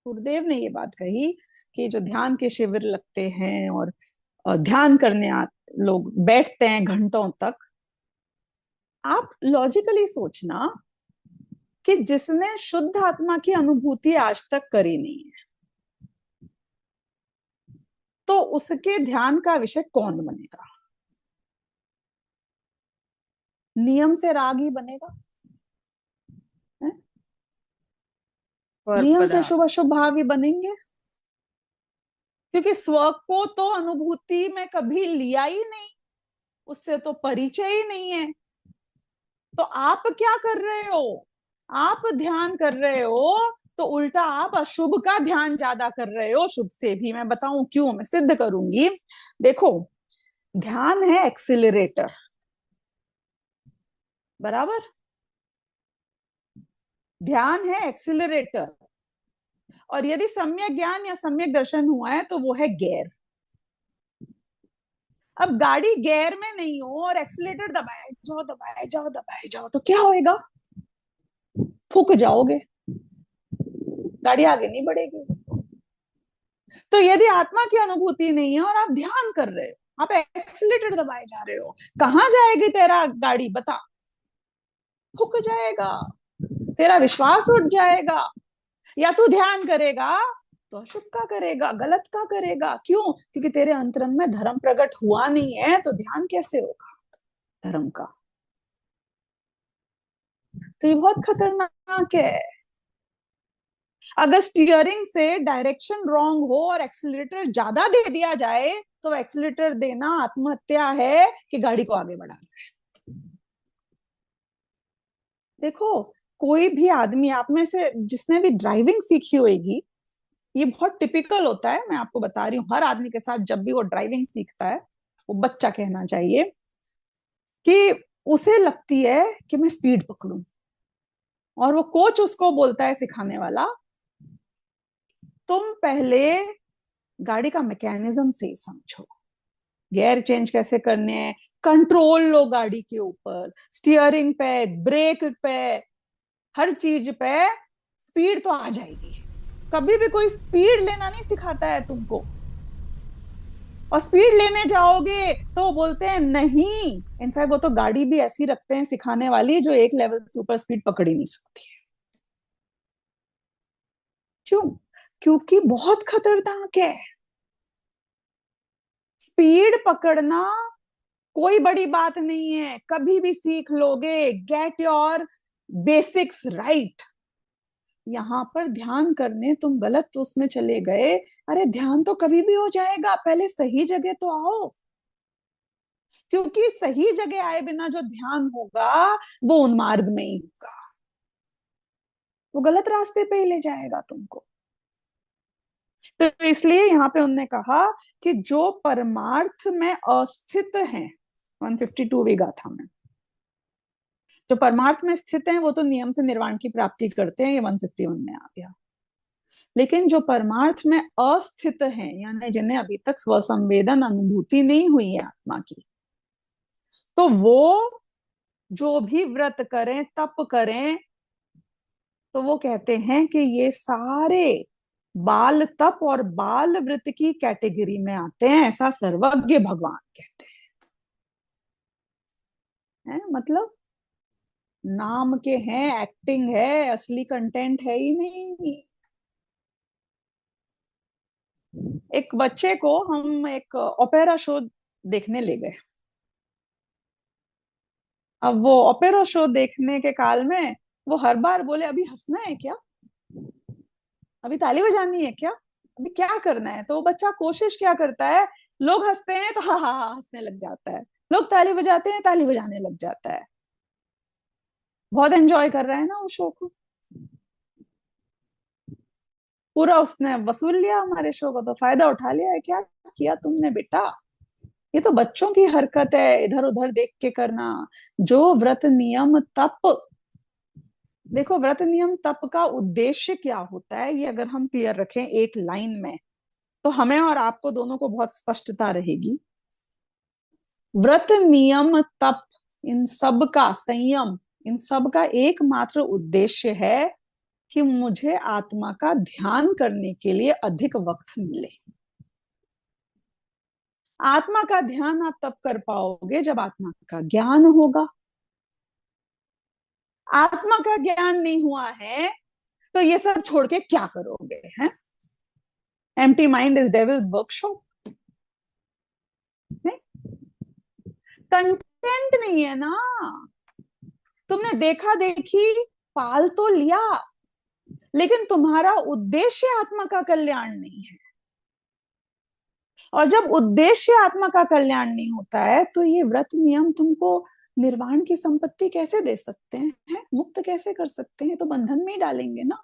गुरुदेव ने ये बात कही कि जो ध्यान के शिविर लगते हैं और ध्यान करने लोग बैठते हैं घंटों तक, आप लॉजिकली सोचना कि जिसने शुद्ध आत्मा की अनुभूति आज तक करी नहीं है, तो उसके ध्यान का विषय कौन बनेगा? नियम से राग ही बनेगा है? और नियम से पदार्थ। शुभ अशुभ भाव ही बनेंगे, क्योंकि स्व को तो अनुभूति में कभी लिया ही नहीं, उससे तो परिचय ही नहीं है। तो आप क्या कर रहे हो? आप ध्यान कर रहे हो तो उल्टा आप अशुभ का ध्यान ज्यादा कर रहे हो शुभ से भी। मैं बताऊं क्यों, मैं सिद्ध करूंगी। देखो, ध्यान है एक्सिलरेटर, बराबर? ध्यान है एक्सिलरेटर, और यदि सम्यक ज्ञान या सम्यक दर्शन हुआ है तो वो है गियर। अब गाड़ी गियर में नहीं हो और एक्सीलेटर दबाए जाओ दबाए जाओ दबाए जाओ, तो क्या होएगा? फूक जाओगे, गाड़ी आगे नहीं बढ़ेगी। तो यदि आत्मा की अनुभूति नहीं है और आप ध्यान कर रहे हो, आप एक्सीलेटर दबाए जा रहे हो, कहां जाएगी तेरा गाड़ी बता? फूक जाएगा, तेरा विश्वास उठ जाएगा। या तू ध्यान करेगा तो अशुभ का करेगा, गलत का करेगा। क्यों? क्योंकि तेरे अंतरंग में धर्म प्रकट हुआ नहीं है, तो ध्यान कैसे होगा धर्म का? तो ये बहुत खतरनाक है। अगर स्टीयरिंग से डायरेक्शन रॉन्ग हो और एक्सीलरेटर ज्यादा दे दिया जाए, तो एक्सीलरेटर देना आत्महत्या है कि गाड़ी को आगे बढ़ाना है। देखो, कोई भी आदमी आप में से जिसने भी ड्राइविंग सीखी होगी, ये बहुत टिपिकल होता है, मैं आपको बता रही हूँ, हर आदमी के साथ जब भी वो ड्राइविंग सीखता है, वो बच्चा कहना चाहिए, कि उसे लगती है कि मैं स्पीड पकड़ूं, और वो कोच उसको बोलता है, सिखाने वाला, तुम पहले गाड़ी का मैकेनिज्म सही समझो, गियर चेंज कैसे करने हैं, कंट्रोल लो गाड़ी के ऊपर, स्टीयरिंग पे, ब्रेक पे, हर चीज पे। स्पीड तो आ जाएगी, कभी भी कोई स्पीड लेना नहीं सिखाता है तुमको। और स्पीड लेने जाओगे तो बोलते हैं नहीं, इनफैक्ट वो तो गाड़ी भी ऐसी रखते हैं सिखाने वाली जो एक लेवल से ऊपर स्पीड पकड़ ही नहीं सकती है। क्यों? क्योंकि बहुत खतरनाक है। स्पीड पकड़ना कोई बड़ी बात नहीं है, कभी भी सीख लोगे। Get your basics right. यहां पर ध्यान करने तुम गलत उसमें चले गए। अरे ध्यान तो कभी भी हो जाएगा, पहले सही जगह तो आओ। क्योंकि सही जगह आए बिना जो ध्यान होगा वो उन्मार्ग में ही होगा, वो गलत रास्ते पे ही ले जाएगा तुमको। तो इसलिए यहाँ पे उन्होंने कहा कि जो परमार्थ में अस्थित हैं, 152वीं गाथा में, जो परमार्थ में स्थित हैं वो तो नियम से निर्वाण की प्राप्ति करते हैं, ये 151 में आ गया। लेकिन जो परमार्थ में अस्थित हैं, यानी जिन्हें अभी तक स्वसंवेदन अनुभूति नहीं हुई है आत्मा की, तो वो जो भी व्रत करें, तप करें, तो वो कहते हैं कि ये सारे बाल तप और बाल व्रत की कैटेगरी में आते हैं, ऐसा सर्वज्ञ भगवान कहते हैं। मतलब नाम के हैं, एक्टिंग है, असली कंटेंट है ही नहीं। एक बच्चे को हम एक ओपेरा शो देखने ले गए। अब वो ओपेरा शो देखने के काल में वो हर बार बोले, अभी हंसना है क्या, अभी ताली बजानी है क्या, अभी क्या करना है? तो वो बच्चा कोशिश क्या करता है, लोग हंसते हैं तो हाँ हाँ हाँ हंसने लग जाता है, लोग ताली बजाते हैं ताली बजाने लग जाता है। बहुत एंजॉय कर रहा है ना उस शो को, पूरा उसने वसूल लिया हमारे शो का, तो फायदा उठा लिया है। क्या किया तुमने बेटा? ये तो बच्चों की हरकत है, इधर उधर देख के करना। जो व्रत नियम तप, देखो व्रत नियम तप का उद्देश्य क्या होता है, ये अगर हम क्लियर रखें एक लाइन में, तो हमें और आपको दोनों को बहुत स्पष्टता रहेगी। व्रत नियम तप, इन सब का संयम, इन सब का एकमात्र उद्देश्य है कि मुझे आत्मा का ध्यान करने के लिए अधिक वक्त मिले। आत्मा का ध्यान आप तब कर पाओगे जब आत्मा का ज्ञान होगा। आत्मा का ज्ञान नहीं हुआ है तो ये सब छोड़ के क्या करोगे? हैं? Empty mind is devils workshop. Content नहीं है ना। तुमने देखा देखी पाल तो लिया, लेकिन तुम्हारा उद्देश्य आत्मा का कल्याण नहीं है। और जब उद्देश्य आत्मा का कल्याण नहीं होता है तो ये व्रत नियम तुमको निर्वाण की संपत्ति कैसे दे सकते हैं? मुक्त कैसे कर सकते हैं? तो बंधन में ही डालेंगे ना।